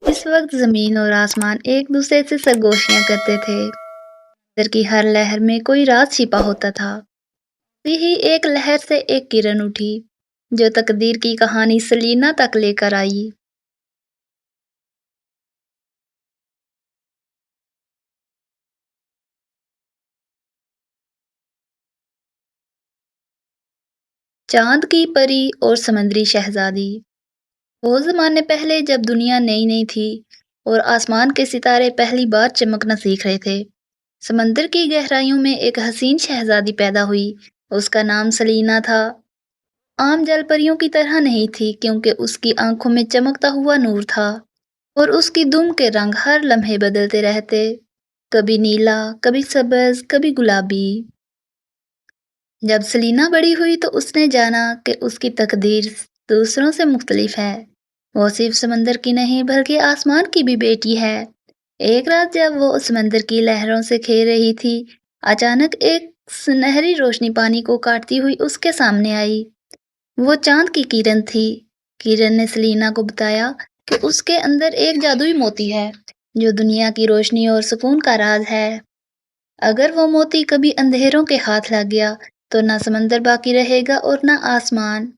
इस वक्त जमीन और आसमान एक दूसरे से सरगोशियां करते थे। इधर की हर लहर में कोई राज छिपा होता था। यही एक लहर से एक किरण उठी, जो तकदीर की कहानी सलीना तक लेकर आई। चांद की परी और समुद्री शहजादी। बहुत जमाने पहले जब दुनिया नई नई थी और आसमान के सितारे पहली बार चमकना सीख रहे थे, समंदर की गहराइयों में एक हसीन शहजादी पैदा हुई। उसका नाम सलीना था। आम जलपरियों की तरह नहीं थी, क्योंकि उसकी आंखों में चमकता हुआ नूर था और उसकी दुम के रंग हर लम्हे बदलते रहते। कभी नीला, कभी सब्ज, कभी गुलाबी। जब सलीना बड़ी हुई तो उसने जाना कि उसकी तकदीर दूसरों से मुख्तलिफ है। वो सिर्फ समंदर की नहीं, बल्कि आसमान की भी बेटी है। एक रात जब वो समंदर की लहरों से खेल रही थी, अचानक एक सुनहरी रोशनी पानी को काटती हुई उसके सामने आई। वो चांद की किरण थी। किरण ने सलीना को बताया कि उसके अंदर एक जादुई मोती है, जो दुनिया की रोशनी और सुकून का राज है। अगर वो मोती कभी अंधेरों के हाथ लग गया, तो ना समंदर बाकी रहेगा और ना आसमान।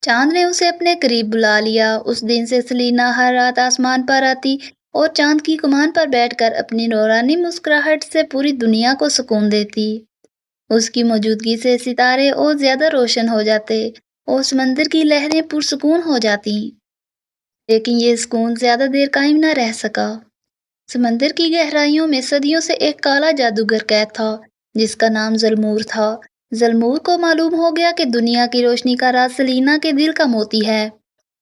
चांद ने उसे अपने करीब बुला लिया। उस दिन से सलीना हर रात आसमान पर आती और चांद की कमान पर बैठकर अपनी नौरानी मुस्कुराहट से पूरी दुनिया को सुकून देती। उसकी मौजूदगी से सितारे और ज्यादा रोशन हो जाते और समंदर की लहरें पुरसुकून हो जाती। लेकिन ये सुकून ज्यादा देर कायम न रह सका। समंदर की गहराइयों में सदियों से एक काला जादूगर कैद था, जिसका नाम जलमूर था। जलमूर को मालूम हो गया कि दुनिया की रोशनी का राज सलीना के दिल का मोती है।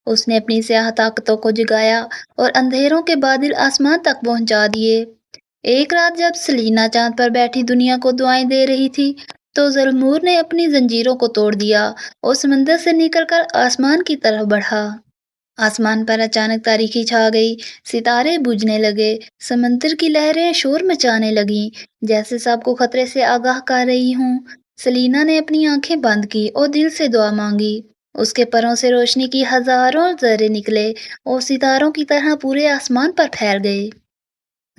उसने अपनी स्याह ताकतों को जगाया और अंधेरों के बादल आसमान तक पहुंचा दिए। एक रात जब सलीना चांद पर बैठी दुनिया को दुआएं दे रही थी, तो जलमूर ने अपनी जंजीरों को तोड़ दिया और समंदर से निकलकर आसमान की तरफ बढ़ा। आसमान पर अचानक तारीकी छा गई। सितारे बुझने लगे। समंदर की लहरें शोर मचाने लगीं, जैसे सबको खतरे से आगाह कर रही हूँ। सलीना ने अपनी आंखें बंद की और दिल से दुआ मांगी। उसके परों से रोशनी की हजारों जर्रे निकले और सितारों की तरह पूरे आसमान पर फैल गए।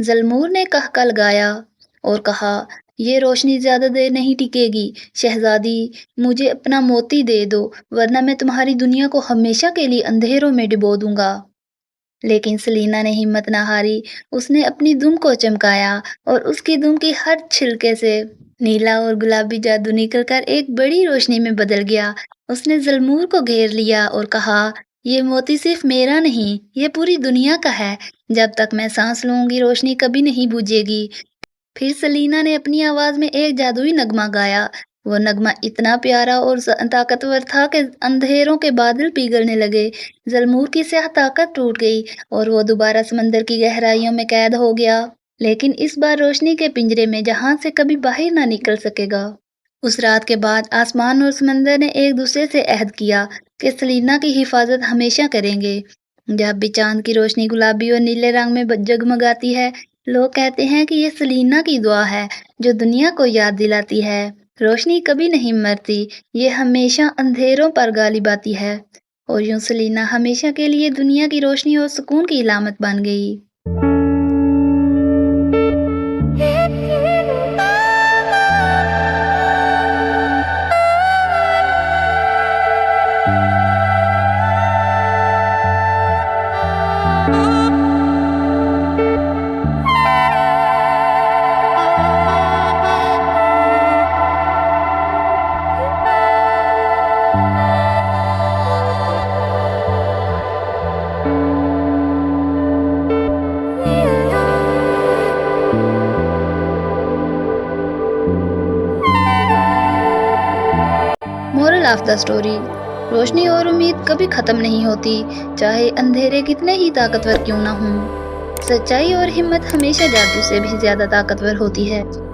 जलमूर ने कहका लगाया और कहा, ये रोशनी ज्यादा देर नहीं टिकेगी। शहजादी, मुझे अपना मोती दे दो, वरना मैं तुम्हारी दुनिया को हमेशा के लिए अंधेरों में डुबो दूंगा। लेकिन सलीना ने हिम्मत न हारी। उसने अपनी दुम को चमकाया और उसकी दुम की हर छिलके से नीला और गुलाबी जादू निकलकर एक बड़ी रोशनी में बदल गया। उसने जलमूर को घेर लिया और कहा, ये मोती सिर्फ मेरा नहीं, ये पूरी दुनिया का है। जब तक मैं सांस लूंगी, रोशनी कभी नहीं बुझेगी। फिर सलीना ने अपनी आवाज में एक जादुई नगमा गाया। वो नगमा इतना प्यारा और ताकतवर था कि अंधेरों के बादल पिघलने लगे। जलमूर की स्याह ताकत टूट गई और वो दोबारा समंदर की गहराइयों में कैद हो गया। लेकिन इस बार रोशनी के पिंजरे में, जहां से कभी बाहर ना निकल सकेगा। उस रात के बाद आसमान और समंदर ने एक दूसरे से अहद किया कि सलीना की हिफाजत हमेशा करेंगे। जब भी चांद की रोशनी गुलाबी और नीले रंग में जगमगाती है, लोग कहते हैं कि ये सलीना की दुआ है, जो दुनिया को याद दिलाती है रोशनी कभी नहीं मरती, ये हमेशा अंधेरों पर गालिब आती है। और यूं सलीना हमेशा के लिए दुनिया की रोशनी और सुकून की इलामत बन गई। Moral of the story. रोशनी और उम्मीद कभी खत्म नहीं होती, चाहे अंधेरे कितने ही ताकतवर क्यों ना हों। सच्चाई और हिम्मत हमेशा जादू से भी ज्यादा ताकतवर होती है।